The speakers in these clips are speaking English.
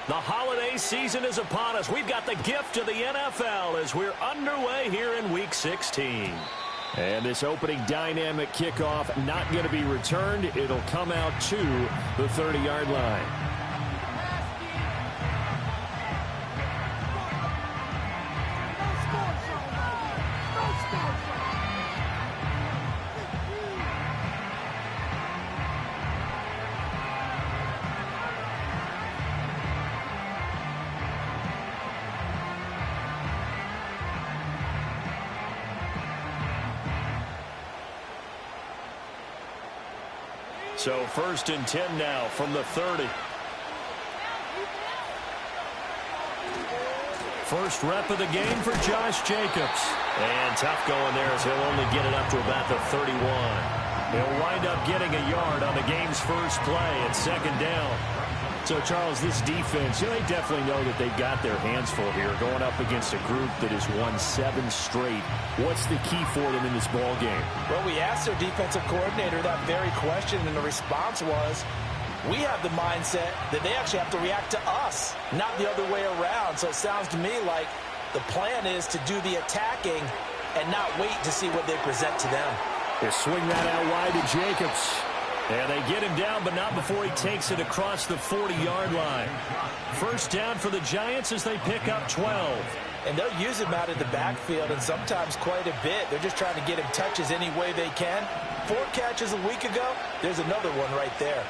The holiday season is upon us. We've got the gift of the NFL as we're underway here in Week 16. And this opening dynamic kickoff not going to be returned. It'll come out to the 30-yard line. So 1st and 10 now from the 30. First rep of the game for Josh Jacobs. And tough going there as he'll only get it up to about the 31. He'll wind up getting a yard on the game's first play at 2nd down. So, Charles, this defense, they definitely know that they've got their hands full here going up against a group that has won 7 straight. What's the key for them in this ball game? Well, we asked their defensive coordinator that very question, and the response was, we have the mindset that they actually have to react to us, not the other way around. So it sounds to me like the plan is to do the attacking and not wait to see what they present to them. They swing that out wide to Jacobs. And they get him down, but not before he takes it across the 40-yard line. First down for the Giants as they pick up 12. And they'll use him out in the backfield, and sometimes quite a bit. They're just trying to get him touches any way they can. 4 catches a week ago, there's another one right there.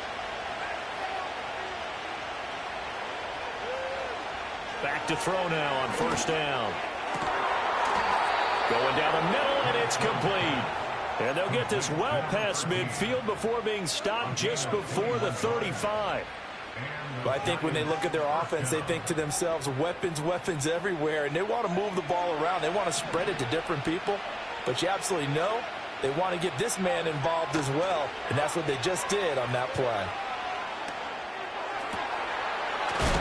Back to throw now on first down. Going down the middle, and it's complete. And they'll get this well past midfield before being stopped just before the 35. Well, I think when they look at their offense, they think to themselves, weapons, weapons everywhere. And they want to move the ball around. They want to spread it to different people. But you absolutely know they want to get this man involved as well. And that's what they just did on that play.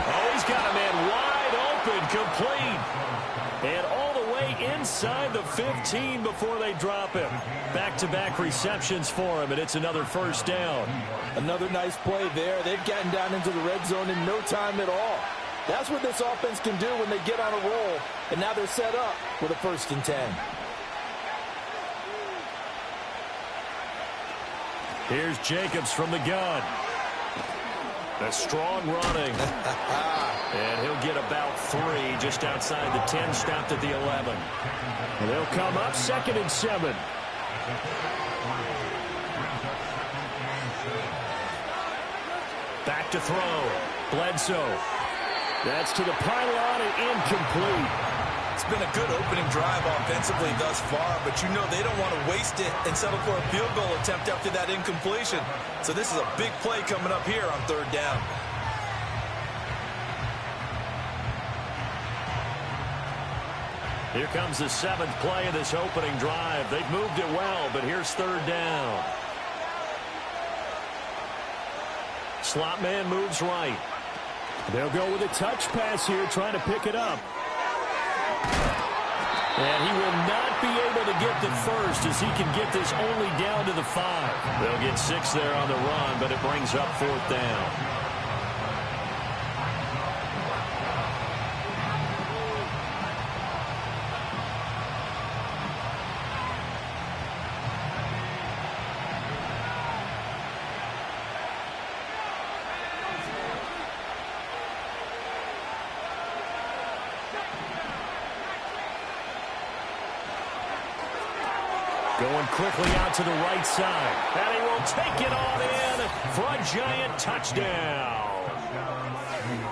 Oh, he's got a man wide open, complete. And all the way inside the 15 before they drop him. Back-to-back receptions for him, and it's another first down. Another nice play there. They've gotten down into the red zone in no time at all. That's what this offense can do when they get on a roll. And now they're set up with a 1st and 10. Here's Jacobs from the gun. A strong running. And he'll get about 3 just outside the 10, stopped at the 11. And they'll come up 2nd and 7. Back to throw. Bledsoe. That's to the pylon and incomplete. It's been a good opening drive offensively thus far, but you know they don't want to waste it and settle for a field goal attempt after that incompletion. So this is a big play coming up here on 3rd down. Here comes the 7th play of this opening drive. They've moved it well, but here's 3rd down. Slot man moves right. They'll go with a touch pass here, trying to pick it up. And he will not be able to get the first as he can get this only down to the 5. They'll get 6 there on the run, but it brings up 4th down. Going quickly out to the right side. And he will take it on in for a Giant touchdown.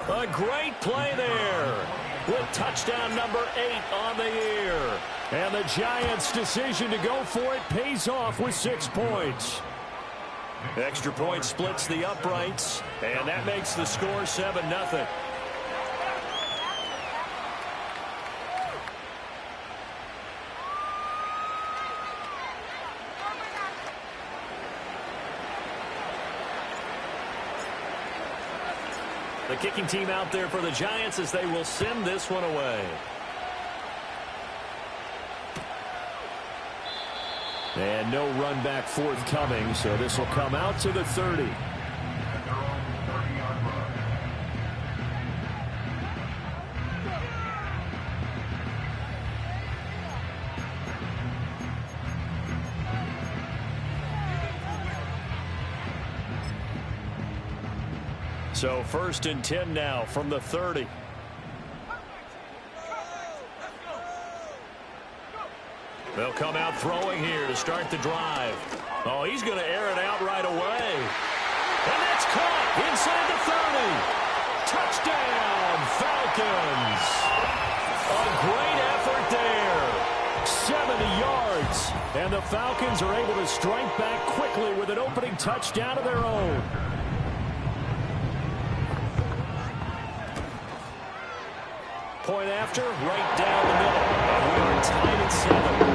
A great play there with touchdown number 8 on the year. And the Giants' decision to go for it pays off with 6 points. Extra point splits the uprights, and that makes the score 7-0. The kicking team out there for the Giants as they will send this one away. And no run back forthcoming, so this will come out to the 30. So 1st and 10 now from the 30. They'll come out throwing here to start the drive. Oh, he's going to air it out right away. And that's caught inside the 30. Touchdown, Falcons. A great effort there. 70 yards. And the Falcons are able to strike back quickly with an opening touchdown of their own. Point after, right down the middle. And we are tied at 7.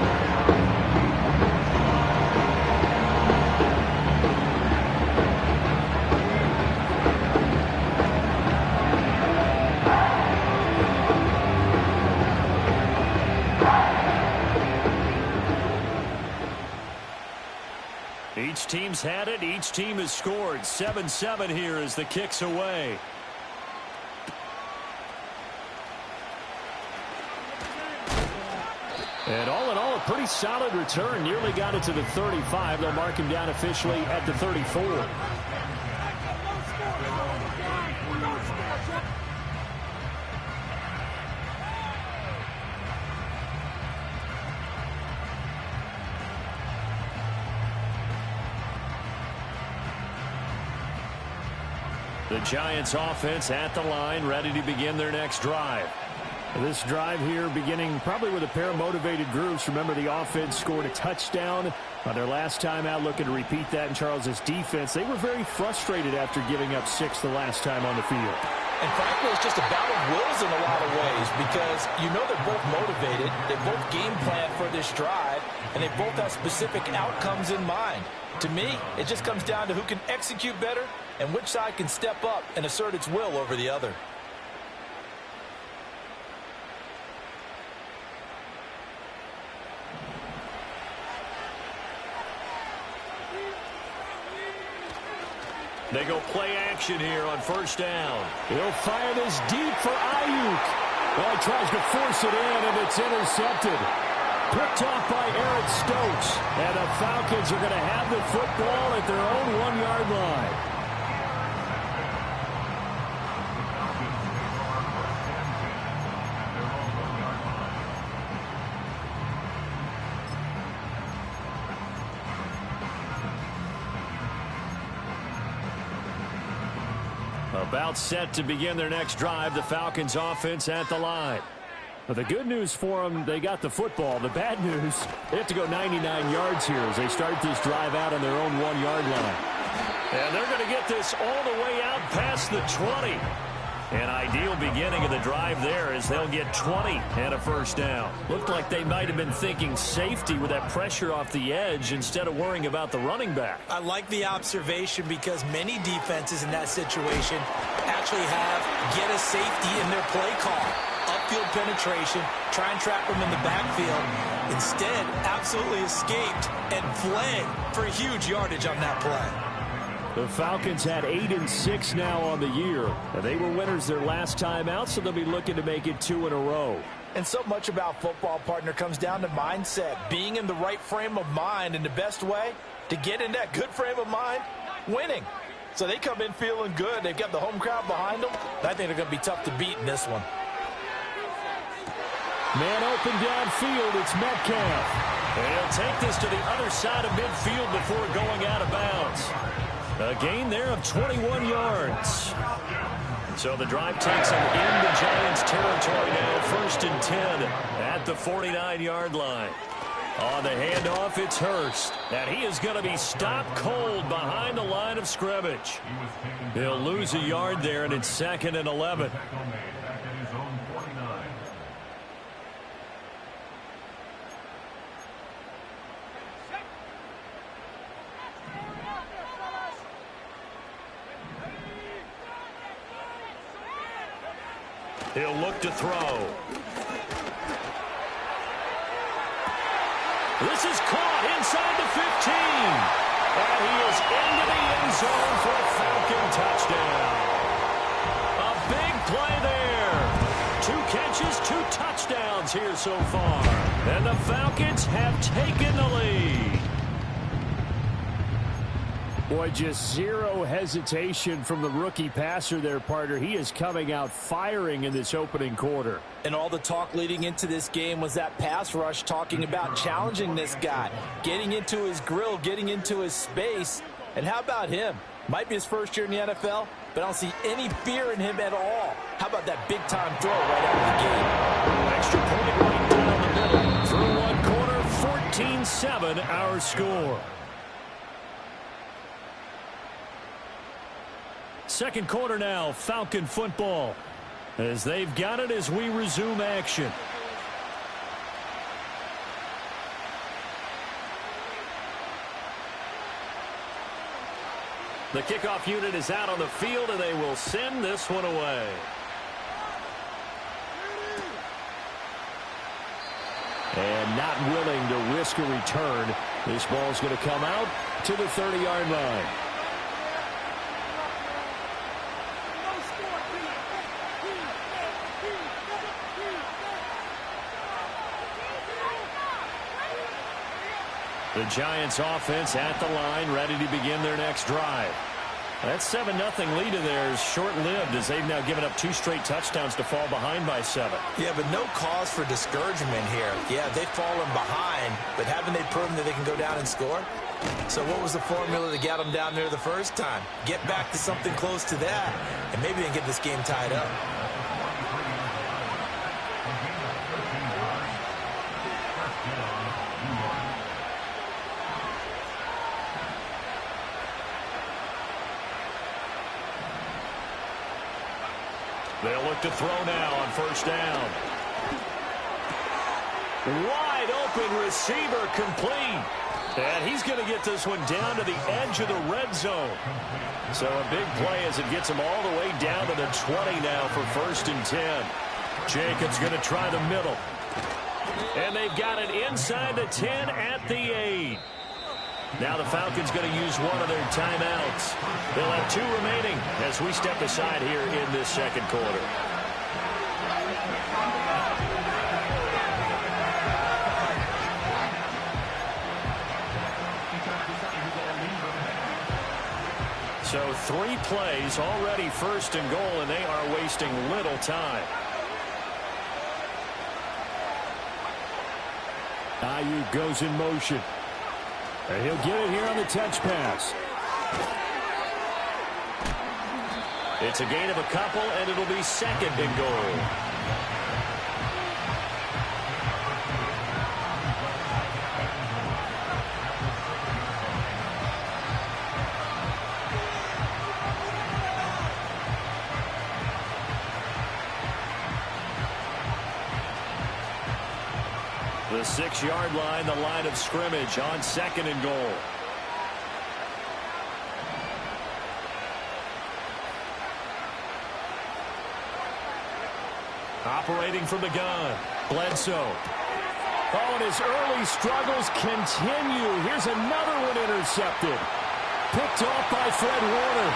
Each team's had it. Each team has scored. 7-7 here as the kick's away. And all in all, a pretty solid return. Nearly got it to the 35. They'll mark him down officially at the 34. The Giants offense at the line, ready to begin their next drive. This drive here beginning probably with a pair of motivated groups. Remember, the offense scored a touchdown on their last time out, looking to repeat that in Charles's defense. They were very frustrated after giving up 6 the last time on the field. And frankly, it's just a battle of wills in a lot of ways because you know they're both motivated. They both game plan for this drive, and they both have specific outcomes in mind. To me, it just comes down to who can execute better and which side can step up and assert its will over the other. They go play action here on 1st down. He'll fire this deep for Ayuk. Well, he tries to force it in, and it's intercepted. Picked off by Eric Stokes. And the Falcons are going to have the football at their own 1-yard line. About set to begin their next drive, the Falcons offense at the line. But the good news for them, they got the football. The bad news, they have to go 99 yards here as they start this drive out on their own 1-yard line. And they're going to get this all the way out past the 20. An ideal beginning of the drive there as they'll get 20 and a 1st down. Looked like they might have been thinking safety with that pressure off the edge instead of worrying about the running back. I like the observation because many defenses in that situation actually have get a safety in their play call. Upfield penetration, try and trap them in the backfield. Instead, absolutely escaped and fled for huge yardage on that play. The Falcons had 8-6 now on the year. And they were winners their last time out, so they'll be looking to make it 2 in a row. And so much about football, partner, comes down to mindset. Being in the right frame of mind, and the best way to get in that good frame of mind, winning. So they come in feeling good. They've got the home crowd behind them. I think they're going to be tough to beat in this one. Man open downfield, it's Metcalf. And he'll take this to the other side of midfield before going out of bounds. A gain there of 21 yards. So the drive takes him into Giants territory now. 1st and 10 at the 49-yard line. On the handoff, it's Hurst. And he is going to be stopped cold behind the line of scrimmage. He'll lose a yard there, and it's 2nd and 11. He'll look to throw. This is caught inside the 15. And he is into the end zone for a Falcon touchdown. A big play there. 2 catches, 2 touchdowns here so far. And the Falcons have taken the lead. Boy, just zero hesitation from the rookie passer there, partner. He is coming out firing in this opening quarter. And all the talk leading into this game was that pass rush, talking about challenging this guy, getting into his grill, getting into his space. And how about him? Might be his first year in the NFL, but I don't see any fear in him at all. How about that big-time throw right out of the gate? Extra point right down the middle. Through one quarter, 14-7 our score. Second quarter now, Falcon football. As they've got it as we resume action. The kickoff unit is out on the field, and they will send this one away. And not willing to risk a return. This ball's going to come out to the 30-yard line. The Giants offense at the line, ready to begin their next drive. That 7-0 lead of theirs short-lived as they've now given up 2 straight touchdowns to fall behind by 7. Yeah, but no cause for discouragement here. Yeah, they've fallen behind, but haven't they proven that they can go down and score? So what was the formula that got them down there the first time? Get back to something close to that, and maybe they can get this game tied up. They'll look to throw now on first down. Wide open receiver complete. And he's going to get this one down to the edge of the red zone. So a big play as it gets him all the way down to the 20 now for 1st and 10. Jacobs going to try the middle. And they've got it inside the 10 at the 8. Now the Falcons going to use one of their timeouts. They'll have 2 remaining as we step aside here in this second quarter. So 3 plays already 1st and goal, and they are wasting little time. Ayuk goes in motion. And he'll get it here on the touch pass. It's a gain of a couple, and it'll be 2nd and goal. The 6-yard line, the line of scrimmage on 2nd and goal. Operating from the gun, Bledsoe. Oh, and his early struggles continue. Here's another one intercepted. Picked off by Fred Warner.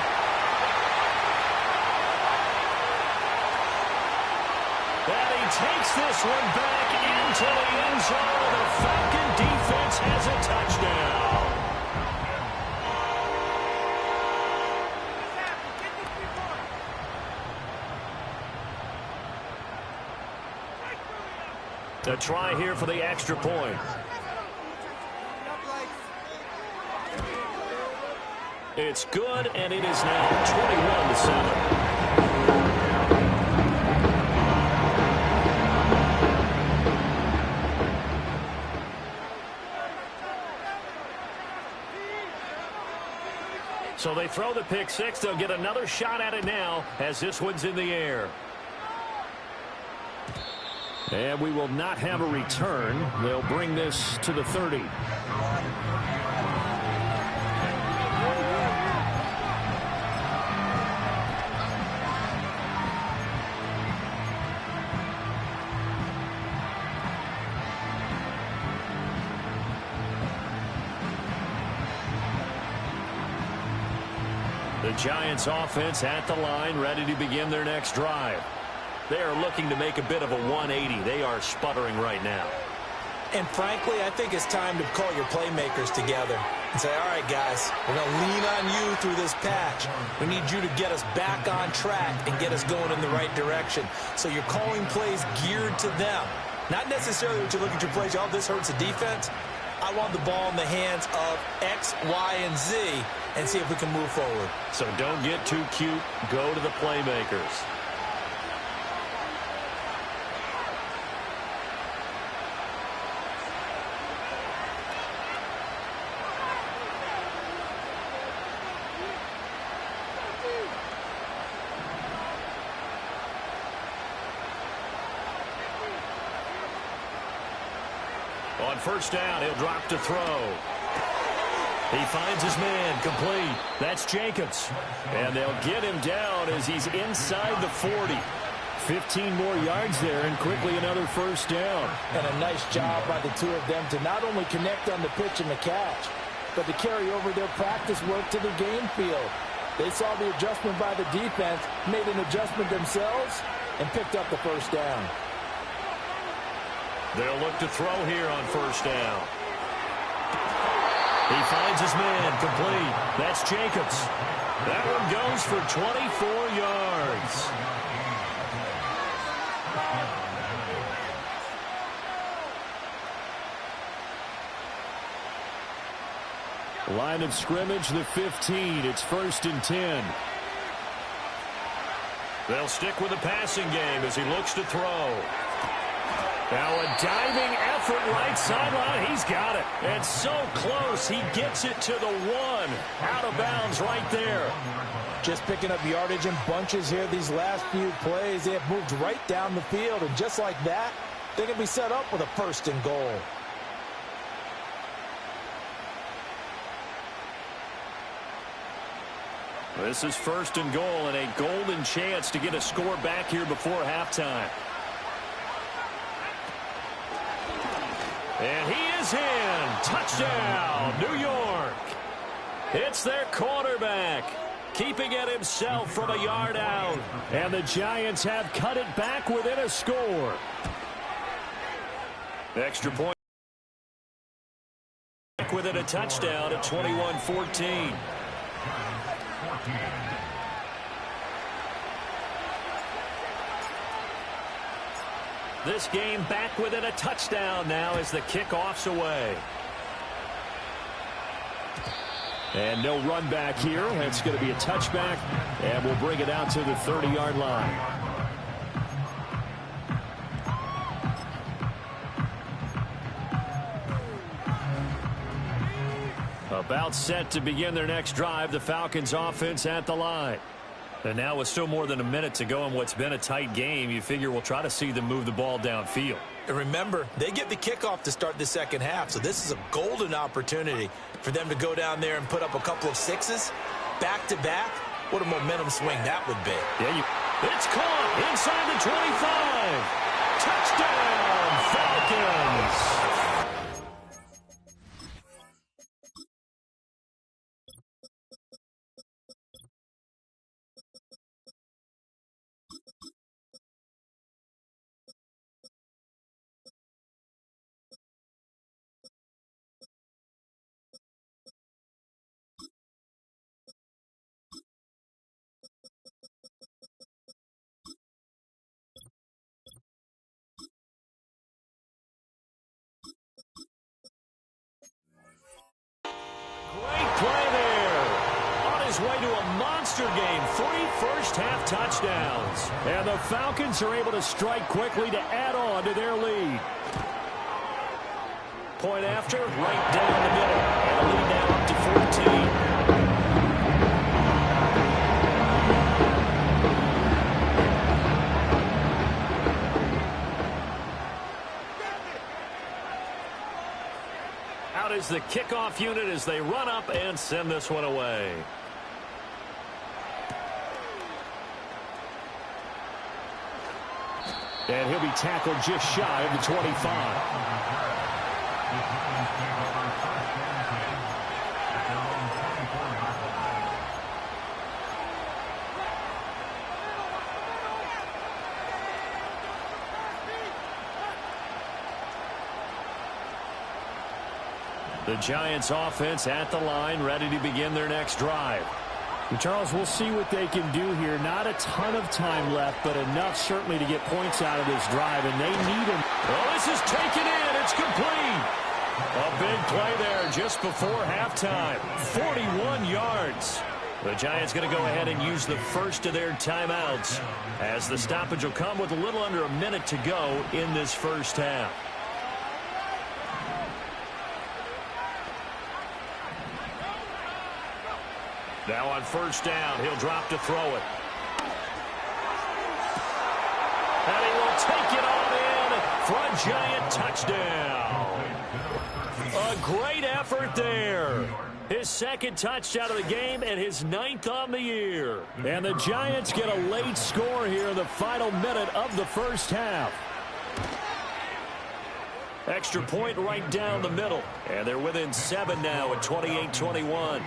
And he takes this one back into the end zone. The Falcon defense has a touchdown. A try here for the extra point. It's good, and it is now 21-7. So they throw the pick 6. They'll get another shot at it now as this one's in the air. And we will not have a return. They'll bring this to the 30. The Giants offense at the line, ready to begin their next drive. They are looking to make a bit of a 180. They are sputtering right now. And frankly, I think it's time to call your playmakers together. and say, all right, guys, we're going to lean on you through this patch. We need you to get us back on track and get us going in the right direction. So you're calling plays geared to them. Not necessarily what you look at your plays, oh, this hurts the defense. I want the ball in the hands of X, Y, and Z and see if we can move forward. So don't get too cute. Go to the playmakers. On first down, he'll drop to throw. He finds his man, complete. That's Jacobs. And they'll get him down as he's inside the 40. 15 more yards there, and quickly another first down. And a nice job by the two of them to not only connect on the pitch and the catch, but to carry over their practice work to the game field. They saw the adjustment by the defense, made an adjustment themselves, and picked up the first down. They'll look to throw here on first down. He finds his man, complete. That's Jacobs. That one goes for 24 yards. Line of scrimmage, the 15. It's 1st and 10. They'll stick with the passing game as he looks to throw. Now a diving effort right sideline. He's got it. And so close. He gets it to the 1. Out of bounds right there. Just picking up yardage in bunches here these last few plays. They have moved right down the field. And just like that, they can be set up with a 1st and goal. This is 1st and goal and a golden chance to get a score back here before halftime. And he is in. Touchdown, New York. It's their quarterback, keeping it himself from a yard out. And the Giants have cut it back within a score. Extra point within a touchdown at 21-14. This game back within a touchdown now as the kickoff's away. And no run back here. It's going to be a touchback, and we'll bring it out to the 30-yard line. About set to begin their next drive, the Falcons offense at the line. And now with still more than a minute to go in what's been a tight game, you figure we'll try to see them move the ball downfield. And remember, they get the kickoff to start the second half, so this is a golden opportunity for them to go down there and put up a couple of sixes back-to-back. What a momentum swing that would be. Yeah, it's caught inside the 25. Touchdown, Falcons. Great play there. On his way to a monster game. 3 first-half touchdowns. And the Falcons are able to strike quickly to add on to their lead. Point after, right down the middle. And a lead now up to 14. Out is the kickoff unit as they run up and send this one away. And he'll be tackled just shy of the 25. The Giants offense at the line, ready to begin their next drive. And Charles, we'll see what they can do here. Not a ton of time left, but enough certainly to get points out of this drive, and they need them. Well, this is taken in. It's complete. A big play there just before halftime. 41 yards. The Giants going to go ahead and use the first of their timeouts, as the stoppage will come with a little under a minute to go in this first half. Now on first down, he'll drop to throw it. And he will take it on in for a Giant touchdown. A great effort there. His second touchdown of the game and his 9th on the year. And the Giants get a late score here in the final minute of the first half. Extra point right down the middle. And they're within 7 now at 28-21.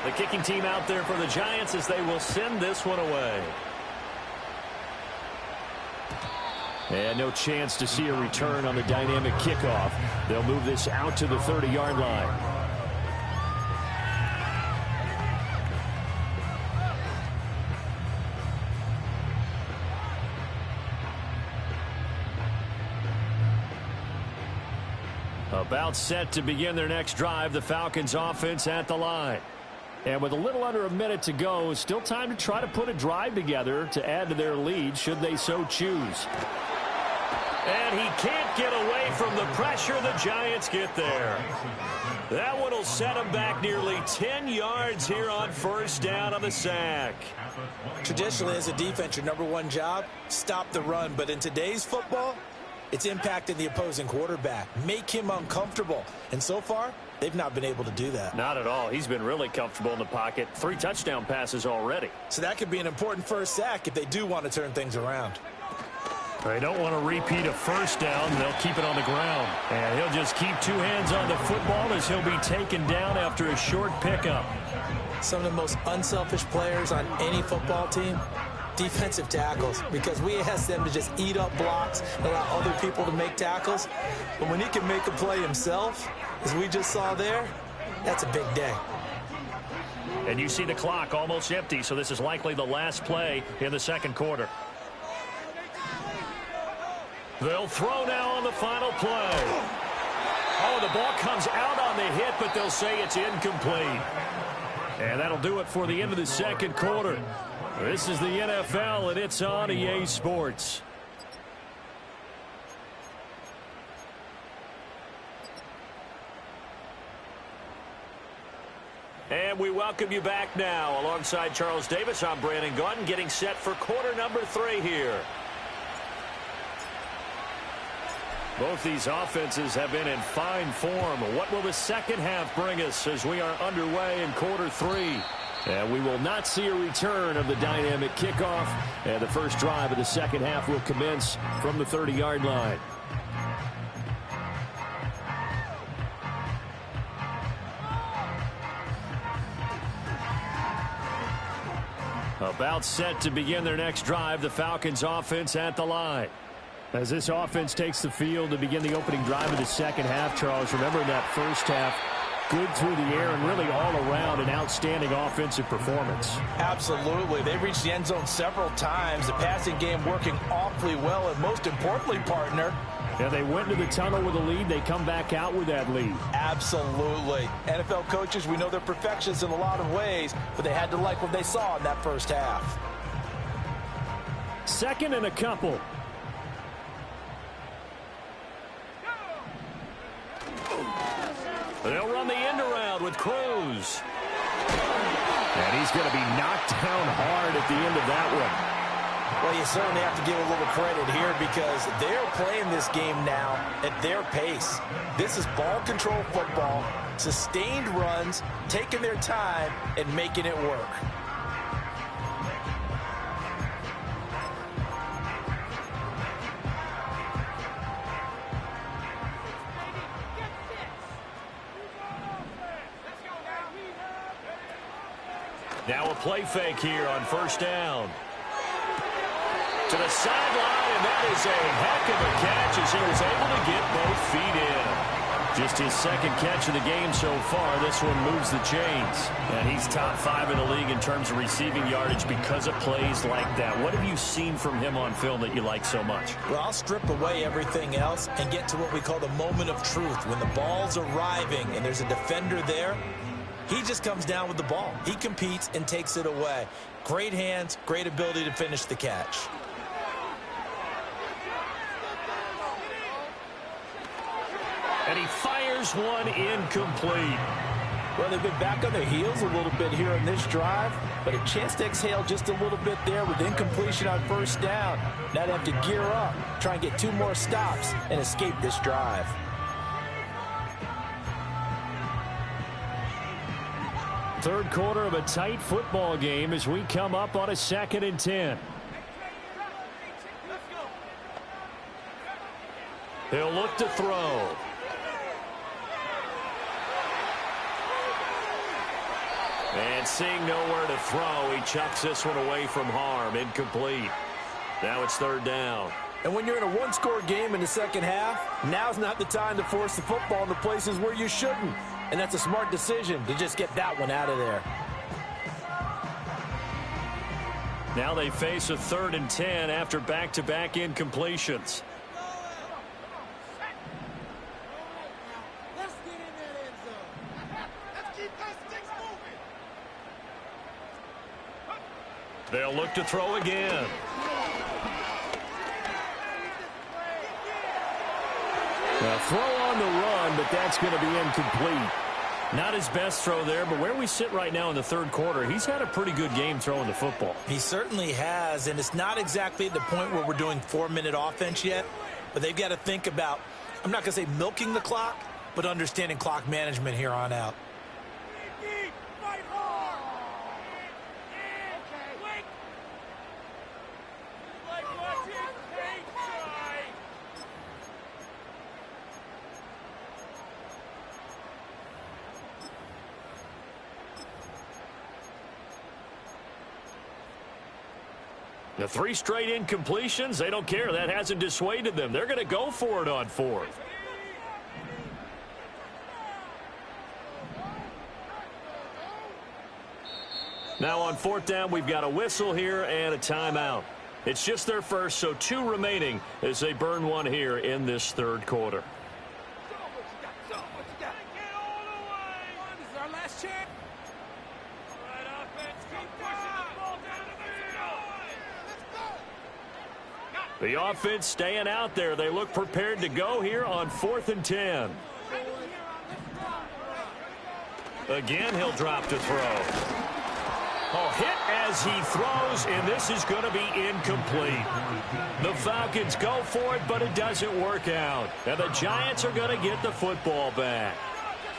The kicking team out there for the Giants as they will send this one away. And no chance to see a return on the dynamic kickoff. They'll move this out to the 30-yard line. About set to begin their next drive, the Falcons offense at the line. And with a little under a minute to go, still time to try to put a drive together to add to their lead should they so choose. And he can't get away from the pressure. The Giants get there. That one will set him back nearly 10 yards here on first down on the sack. Traditionally, as a defense, your number one job, stop the run. But in today's football, it's impacting the opposing quarterback. Make him uncomfortable. And so far, they've not been able to do that. Not at all. He's been really comfortable in the pocket. 3 touchdown passes already. So that could be an important first sack if they do want to turn things around. They don't want to repeat a first down. They'll keep it on the ground. And he'll just keep 2 hands on the football as he'll be taken down after a short pickup. Some of the most unselfish players on any football team, defensive tackles, because we ask them to just eat up blocks and allow other people to make tackles. But when he can make a play himself, as we just saw there, that's a big day. And you see the clock almost empty, so this is likely the last play in the second quarter. They'll throw now on the final play. Oh, the ball comes out on the hit, but they'll say it's incomplete. And that'll do it for the end of the second quarter. This is the NFL, and it's on EA Sports. And we welcome you back now. Alongside Charles Davis, I'm Brandon Gaudin, getting set for quarter number 3 here. Both these offenses have been in fine form. What will the second half bring us as we are underway in quarter 3? And we will not see a return of the dynamic kickoff. And the first drive of the second half will commence from the 30-yard line. About set to begin their next drive, the Falcons offense at the line. As this offense takes the field to begin the opening drive of the second half, Charles, remember in that first half, good through the air and really all around an outstanding offensive performance. Absolutely. They reached the end zone several times. The passing game working awfully well, and most importantly, partner, yeah, they went into the tunnel with a lead. They come back out with that lead. Absolutely. NFL coaches, we know they're perfectionists in a lot of ways, but they had to like what they saw in that first half. Second and a couple. They'll run the end around with Cruz. And he's going to be knocked down hard at the end of that one. Well, you certainly have to give a little credit here because they're playing this game now at their pace. This is ball control football, sustained runs, taking their time, and making it work. Now a play fake here on first down. To the sideline, and that is a heck of a catch as he was able to get both feet in. Just his second catch of the game so far. This one moves the chains. And he's top 5 in the league in terms of receiving yardage because of plays like that. What have you seen from him on film that you like so much? Well, I'll strip away everything else and get to what we call the moment of truth. When the ball's arriving and there's a defender there, he just comes down with the ball. He competes and takes it away. Great hands, great ability to finish the catch. And he fires one incomplete. Well, they've been back on their heels a little bit here in this drive, but a chance to exhale just a little bit there with incompletion on first down. Now they have to gear up, try and get 2 more stops, and escape this drive. Third quarter of a tight football game as we come up on a 2nd and 10. He'll look to throw. And seeing nowhere to throw, he chucks this one away from harm. Incomplete. Now it's 3rd down. And when you're in a 1-score game in the second half, now's not the time to force the football in the places where you shouldn't. And that's a smart decision to just get that one out of there. Now they face a 3rd and 10 after back-to-back incompletions. They'll look to throw again. Well, throw on the run, but that's going to be incomplete. Not his best throw there, but where we sit right now in the 3rd quarter, he's had a pretty good game throwing the football. He certainly has, and it's not exactly at the point where we're doing 4-minute offense yet, but they've got to think about, I'm not going to say milking the clock, but understanding clock management here on out. The 3 straight incompletions, they don't care. That hasn't dissuaded them. They're going to go for it on 4th. Now on 4th down, we've got a whistle here and a timeout. It's just their first, so 2 remaining as they burn one here in this 3rd quarter. The offense staying out there. They look prepared to go here on 4th and 10. Again, he'll drop to throw. Oh, hit as he throws, and this is going to be incomplete. The Falcons go for it, but it doesn't work out. And the Giants are going to get the football back.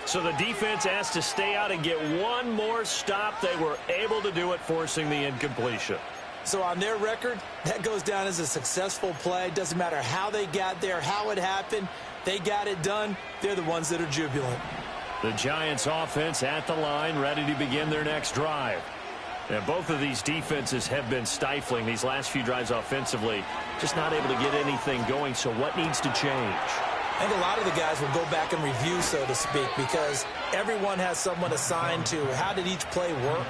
So the defense has to stay out and get one more stop. They were able to do it, forcing the incompletion. So on their record, that goes down as a successful play. Doesn't matter how they got there, how it happened. They got it done. They're the ones that are jubilant. The Giants offense at the line, ready to begin their next drive. And both of these defenses have been stifling these last few drives offensively. Just not able to get anything going, so what needs to change? I think a lot of the guys will go back and review, so to speak, because everyone has someone assigned to how did each play work.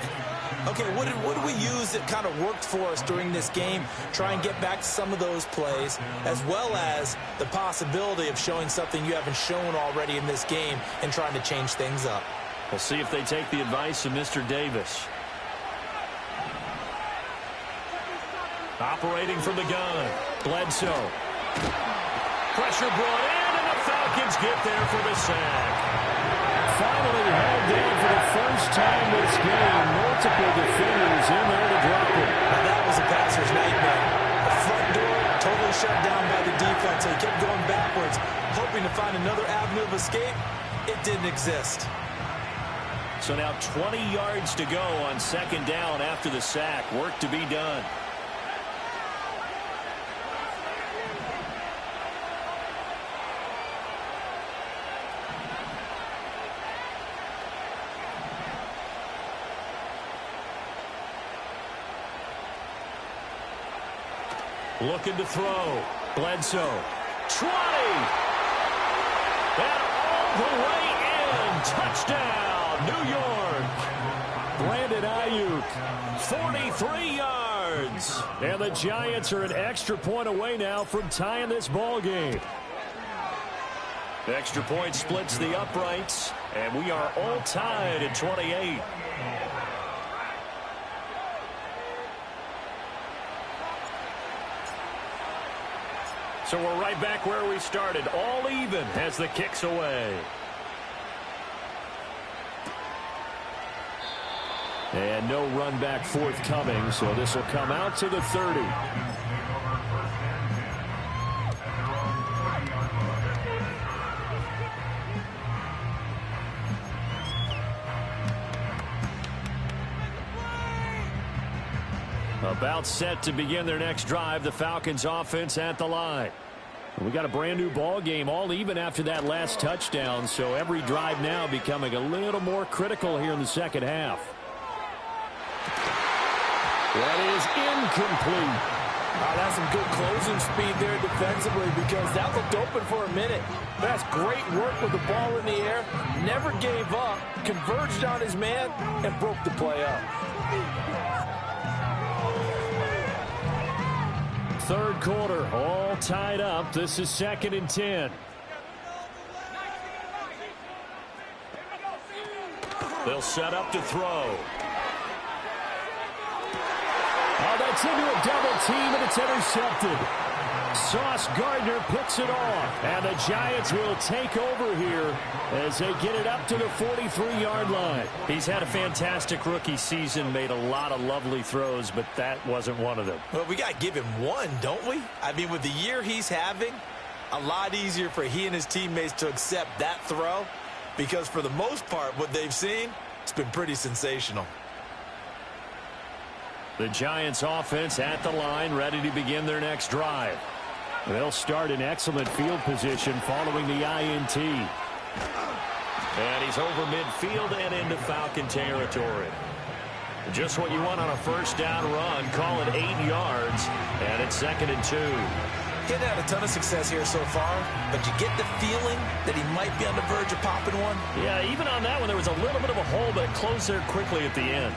Okay, what did we use that kind of worked for us during this game? Try and get back to some of those plays, as well as the possibility of showing something you haven't shown already in this game and trying to change things up. We'll see if they take the advice of Mr. Davis. Operating from the gun, Bledsoe. Pressure brought in, and the Falcons get there for the sack. Finally held down for the first time this game. Multiple defenders in there to drop him. Now that was a passer's nightmare. The front door totally shut down by the defense. They kept going backwards, hoping to find another avenue of escape. It didn't exist. So now 20 yards to go on 2nd down after the sack. Work to be done. Looking to throw. Bledsoe. 20. And all the way in. Touchdown, New York. Brandon Ayuk, 43 yards. And the Giants are an extra point away now from tying this ball game. The extra point splits the uprights, and we are all tied at 28. So we're right back where we started, all even as the kick's away. And no run back forthcoming, so this will come out to the 30. About set to begin their next drive, the Falcons offense at the line. We got a brand new ball game, all even after that last touchdown, so every drive now becoming a little more critical here in the second half. That is incomplete. That's some good closing speed there defensively because that looked open for a minute. That's great work with the ball in the air. Never gave up, converged on his man, and broke the play up. Third quarter, all tied up. This is 2nd and 10. They'll set up to throw. Oh, that's into a double team, and it's intercepted. Sauce Gardner picks it off, and the Giants will take over here as they get it up to the 43-yard line. He's had a fantastic rookie season, made a lot of lovely throws, but that wasn't one of them. Well, we got to give him one, don't we? I mean, with the year he's having, a lot easier for he and his teammates to accept that throw because for the most part, what they've seen, it's been pretty sensational. The Giants offense at the line, ready to begin their next drive. They'll start in excellent field position following the INT. And he's over midfield and into Falcon territory. Just what you want on a first down run. Call it 8 yards, and it's 2nd and 2. He had a ton of success here so far, but you get the feeling that he might be on the verge of popping one. Yeah, even on that one, there was a little bit of a hole, but it closed there quickly at the end.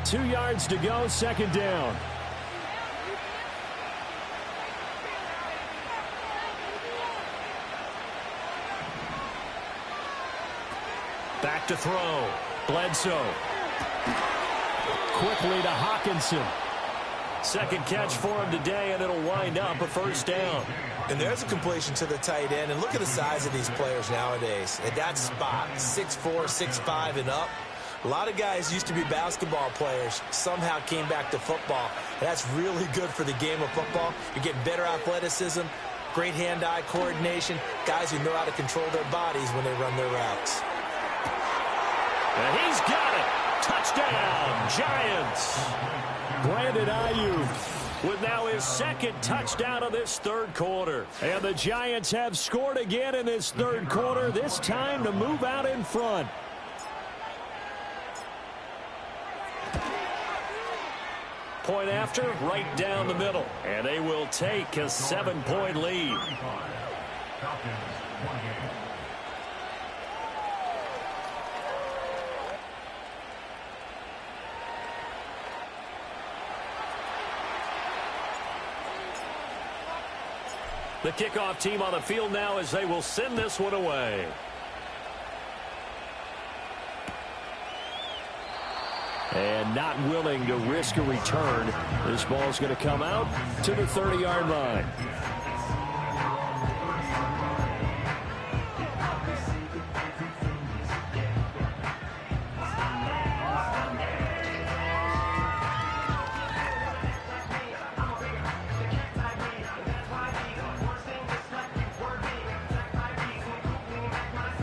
Two yards to go, 2nd down. Back to throw. Bledsoe. Quickly to Hawkinson. Second catch for him today, and it'll wind up a first down. And there's a completion to the tight end. And look at the size of these players nowadays. At that spot, 6'4", 6'5", and up. A lot of guys used to be basketball players, somehow came back to football. That's really good for the game of football. You're getting better athleticism, great hand-eye coordination, guys who know how to control their bodies when they run their routes. And he's got it. Touchdown, Giants. Brandon Ayuk with now his 2nd touchdown of this third quarter. And the Giants have scored again in this third quarter, this time to move out in front. Point after, right down the middle. And they will take a 7-point lead. The kickoff team on the field now as they will send this one away. And not willing to risk a return. This ball's going to come out to the 30-yard line.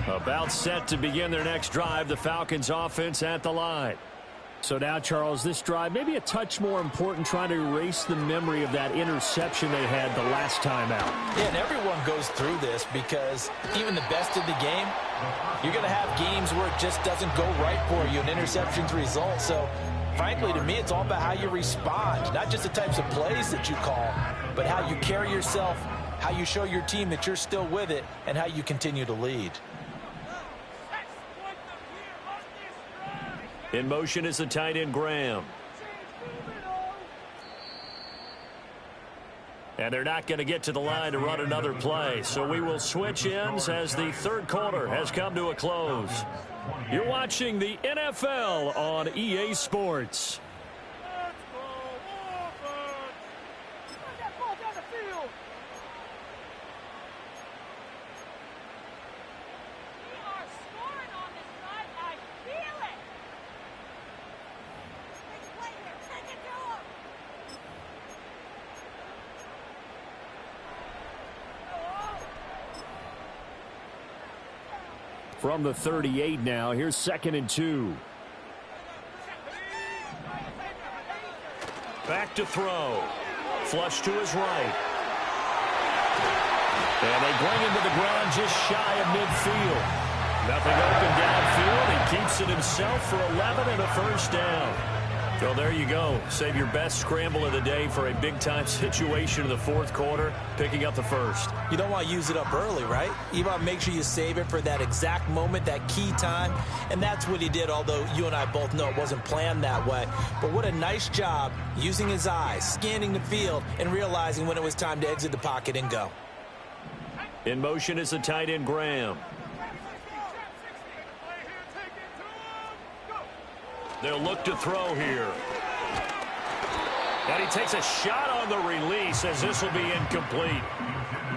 About set to begin their next drive, the Falcons offense at the line. So now, Charles, this drive maybe a touch more important, trying to erase the memory of that interception they had the last time out. Yeah, and everyone goes through this because even the best in the game, you're going to have games where it just doesn't go right for you, and interceptions result. So, frankly, to me, it's all about how you respond, not just the types of plays that you call, but how you carry yourself, how you show your team that you're still with it, and how you continue to lead. In motion is the tight end, Graham. And they're not going to get to the line to run another play. So we will switch ends as the third quarter has come to a close. You're watching the NFL on EA Sports. From the 38 now, here's 2nd and 2. Back to throw. Flush to his right. And they bring him to the ground just shy of midfield. Nothing open downfield. He keeps it himself for 11 and a first down. So there you go. Save your best scramble of the day for a big-time situation in the fourth quarter, picking up the first. You don't want to use it up early, right? You want to make sure you save it for that exact moment, that key time. And that's what he did, although you and I both know it wasn't planned that way. But what a nice job using his eyes, scanning the field, and realizing when it was time to exit the pocket and go. In motion is the tight end, Graham. They'll look to throw here. And he takes a shot on the release as this will be incomplete.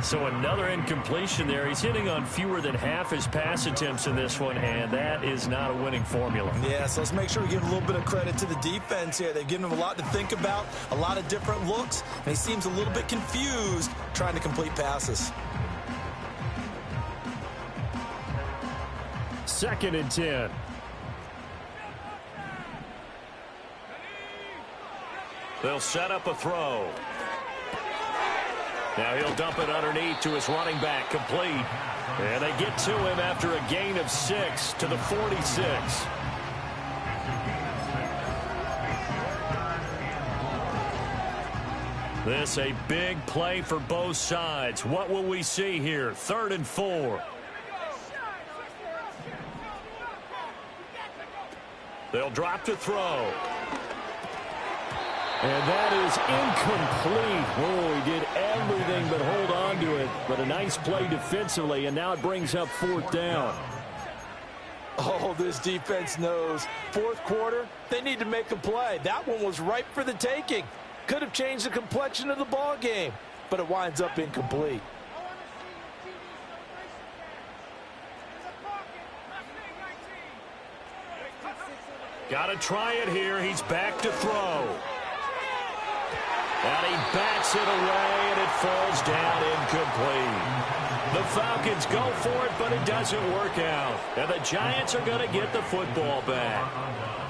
So another incompletion there. He's hitting on fewer than half his pass attempts in this one, and that is not a winning formula. Yeah, so let's make sure we give a little bit of credit to the defense here. They've given him a lot to think about, a lot of different looks, and he seems a little bit confused trying to complete passes. 2nd and 10. They'll set up a throw. Now he'll dump it underneath to his running back, complete. And they get to him after a gain of 6 to the 46. This a big play for both sides. What will we see here? 3rd and 4. They'll drop to throw. And that is incomplete. Oh, he did everything but hold on to it. But a nice play defensively, and now it brings up 4th down. Oh, this defense knows. Fourth quarter, they need to make a play. That one was ripe for the taking. Could have changed the complexion of the ball game, but it winds up incomplete. Got to try it here. He's back to throw. And he bats it away, and it falls down incomplete. The Falcons go for it, but it doesn't work out. And the Giants are going to get the football back.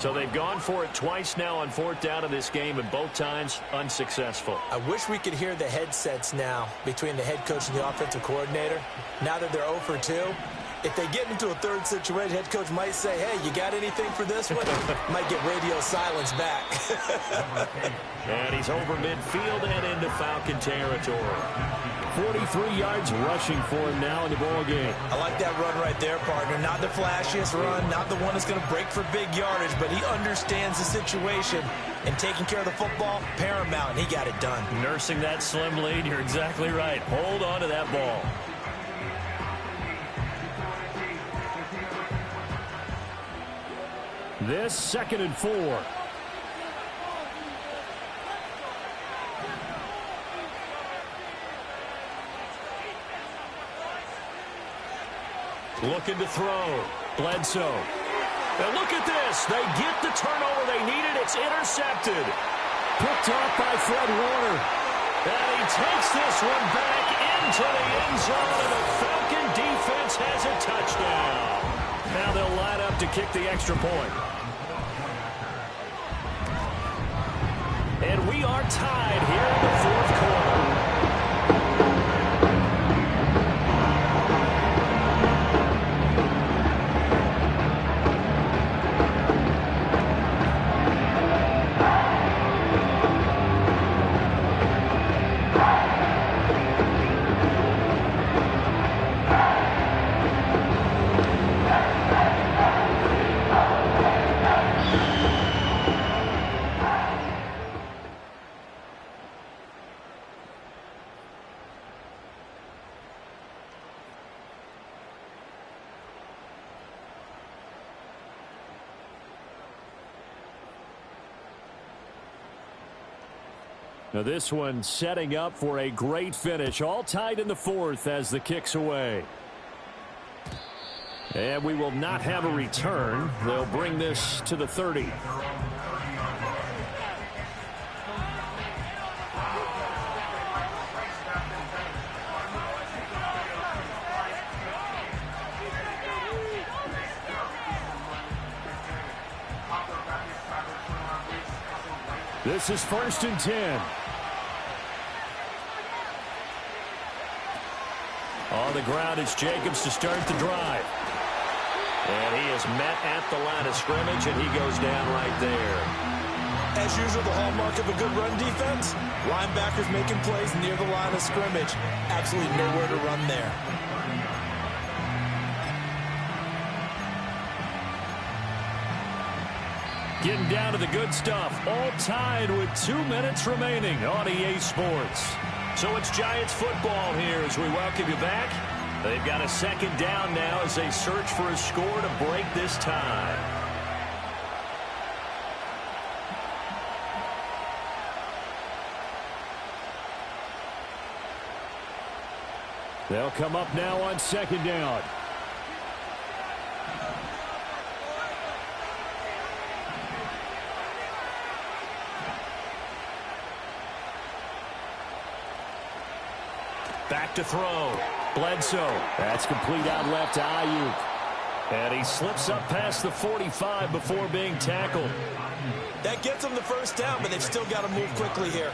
So they've gone for it twice now on 4th down in this game, and both times unsuccessful. I wish we could hear the headsets now between the head coach and the offensive coordinator. Now that they're 0 for 2, if they get into a third situation, head coach might say, hey, you got anything for this one? Might get radio silence back. And he's over midfield and into Falcon territory. 43 yards rushing for him now in the ball game. I like that run right there, partner. Not the flashiest run, not the one that's going to break for big yardage, but he understands the situation, and taking care of the football, paramount, and he got it done. Nursing that slim lead, you're exactly right. Hold on to that ball. This 2nd and 4. Looking to throw. Bledsoe. And look at this. They get the turnover they needed. It's intercepted. Picked off by Fred Warner. And he takes this one back into the end zone, and the Falcon defense has a touchdown. Now they'll line up to kick the extra point. And we are tied here in the fourth quarter. Now this one setting up for a great finish. All tied in the fourth as the kick's away. And we will not have a return. They'll bring this to the 30. This is 1st and 10. On the ground, it's Jacobs to start the drive. And he is met at the line of scrimmage, and he goes down right there. As usual, the hallmark of a good run defense, linebackers making plays near the line of scrimmage. Absolutely nowhere to run there. Getting down to the good stuff. All tied with 2 minutes remaining on EA Sports. So it's Giants football here as we welcome you back. They've got a 2nd down now as they search for a score to break this tie. They'll come up now on 2nd down. Back to throw. Bledsoe. That's complete out left to Ayuk. And he slips up past the 45 before being tackled. That gets them the 1st down, but they've still got to move quickly here.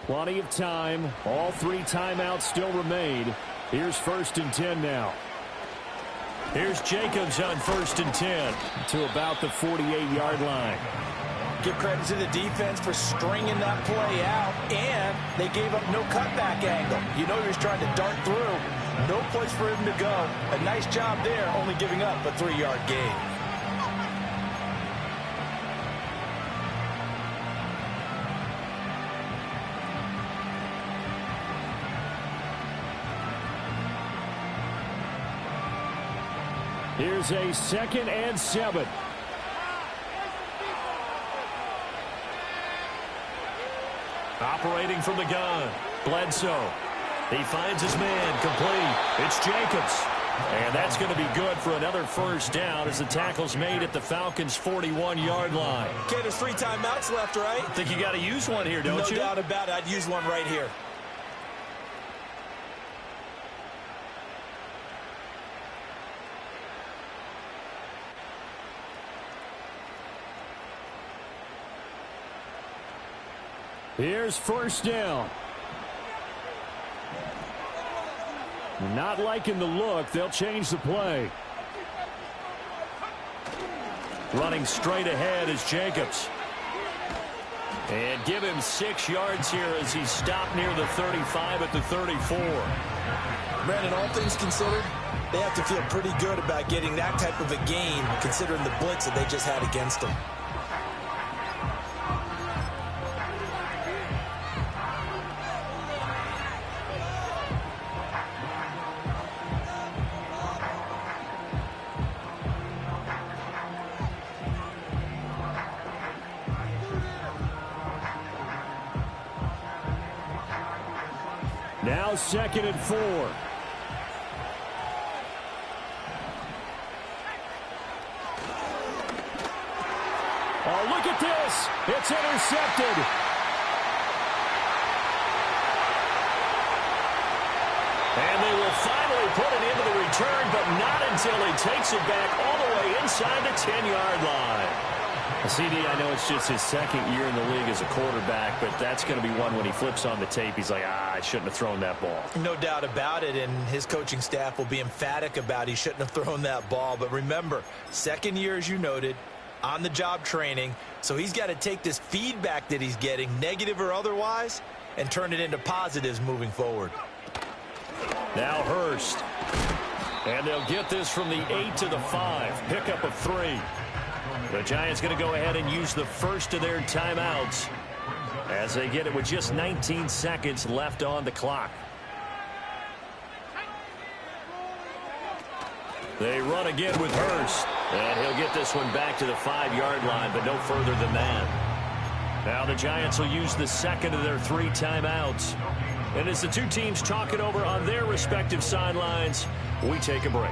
Plenty of time. All 3 timeouts still remain. Here's 1st and 10 now. Here's Jacobs on 1st and 10. To about the 48-yard line. Give credit to the defense for stringing that play out, and they gave up no cutback angle. You know he was trying to dart through. No place for him to go. A nice job there, only giving up a 3-yard gain. Here's a 2nd and 7. Operating from the gun. Bledsoe. He finds his man complete. It's Jacobs. And that's going to be good for another 1st down as the tackle's made at the Falcons' 41-yard line. Okay, there's 3 timeouts left, right? I think you got to use one here, don't you? No doubt about it. I'd use one right here. Here's 1st down. Not liking the look. They'll change the play. Running straight ahead is Jacobs. And give him 6 yards here as he's stopped near the 35 at the 34. Brandon, all things considered, they have to feel pretty good about getting that type of a gain considering the blitz that they just had against them. Now 2nd and 4. Oh, look at this. It's intercepted. And they will finally put it into the return, but not until he takes it back all the way inside the 10-yard line. CD, I know it's just his 2nd year in the league as a quarterback, but that's going to be one when he flips on the tape, he's like, I shouldn't have thrown that ball. No doubt about it, and his coaching staff will be emphatic about he shouldn't have thrown that ball. But remember, 2nd year, as you noted, on-the-job training, so he's got to take this feedback that he's getting, negative or otherwise, and turn it into positives moving forward. Now Hurst. And they'll get this from the 8 to the 5. Pickup of 3. The Giants going to go ahead and use the first of their timeouts as they get it with just 19 seconds left on the clock. They run again with Hurst. And he'll get this one back to the 5-yard line, but no further than that. Now the Giants will use the second of their 3 timeouts. And as the two teams talk it over on their respective sidelines, we take a break.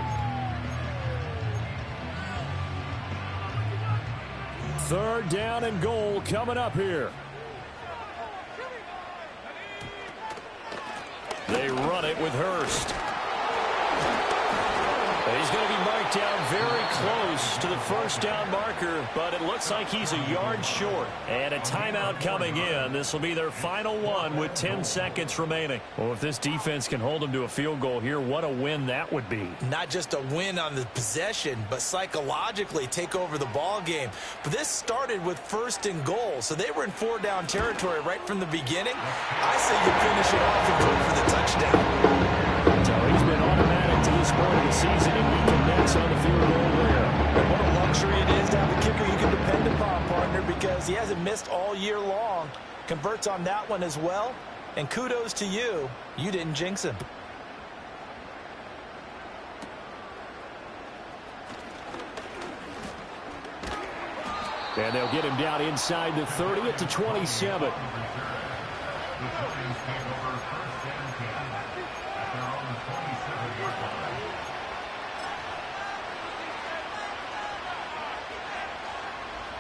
3rd down and goal coming up here. They run it with Hurst. He's going to be marked down very close to the first down marker, but it looks like he's a yard short. And a timeout coming in. This will be their final one with 10 seconds remaining. Well, if this defense can hold them to a field goal here, what a win that would be. Not just a win on the possession, but psychologically take over the ball game. But this started with 1st and goal, so they were in 4-down territory right from the beginning. I say you finish it off and go for the touchdown. So he's been automatic to this point of the season, and he connects on the field goal there. And what a luxury it is to have a kicker you can depend upon, partner, because he hasn't missed all year long. Converts on that one as well. And kudos to you. You didn't jinx him. And they'll get him down inside the 30 at the 27.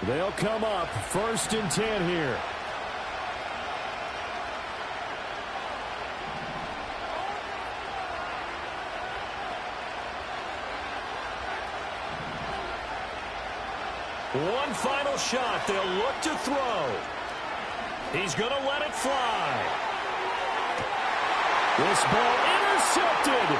They'll come up 1st and 10 here. One final shot. They'll look to throw. He's going to let it fly. This ball intercepted.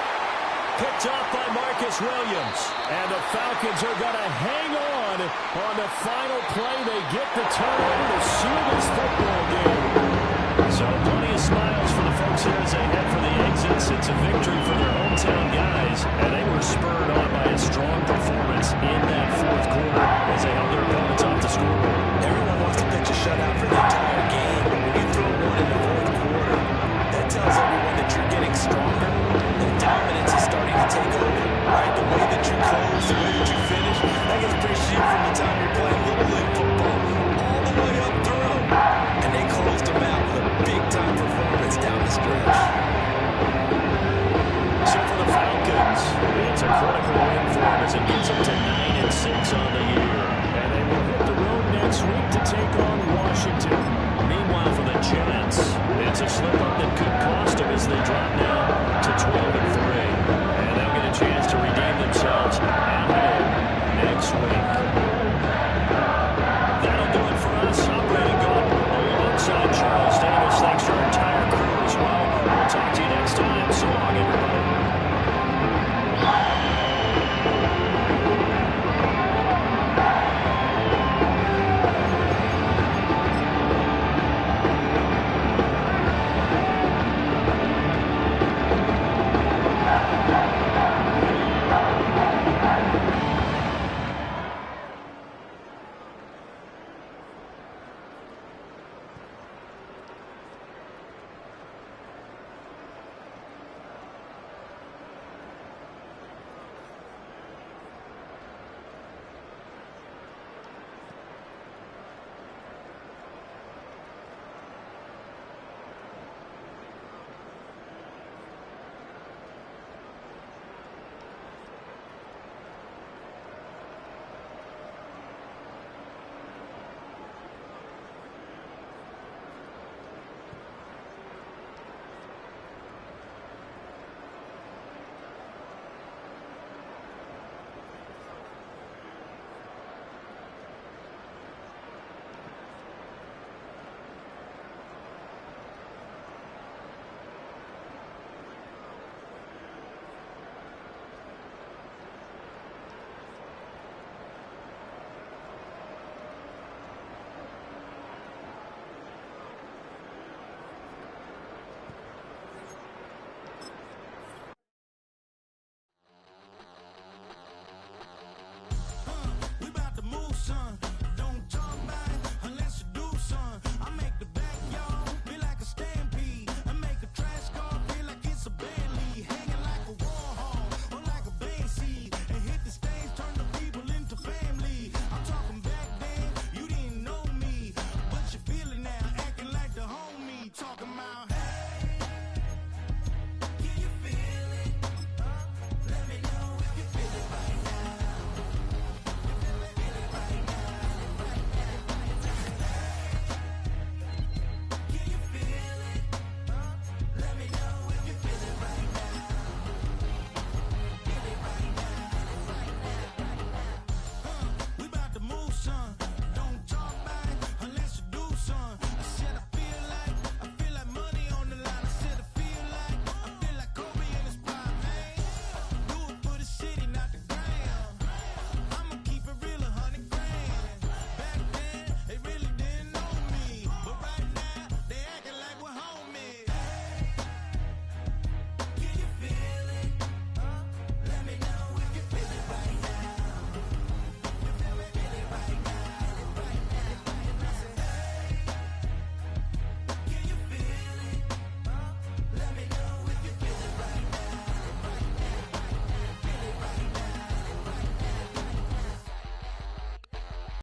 Picked off by Marcus Williams. And the Falcons are going to hang on the final play. They get the turnover to seal this football game. So plenty of smiles for the folks here as they head for the exits. It's a victory for their hometown guys. And they were spurred on by a strong performance in that 4th quarter as they held their opponents off the scoreboard. Everyone wants to pitch a shutout for the entire game. When you throw one in the 4th quarter, that tells everyone that you're getting stronger. The dominance is starting to take over, right? The way that you close, the way that you finish, that gets pretty cheap from the time you're playing Little League football all the way up through. And they closed them out with a big-time performance down the stretch. So for the Falcons, it's a critical win for them as it gets them to 9-6 on the year. And they will hit the road next week to take on Washington. Meanwhile, for the Giants, it's a slip-up that could cost them as they drop now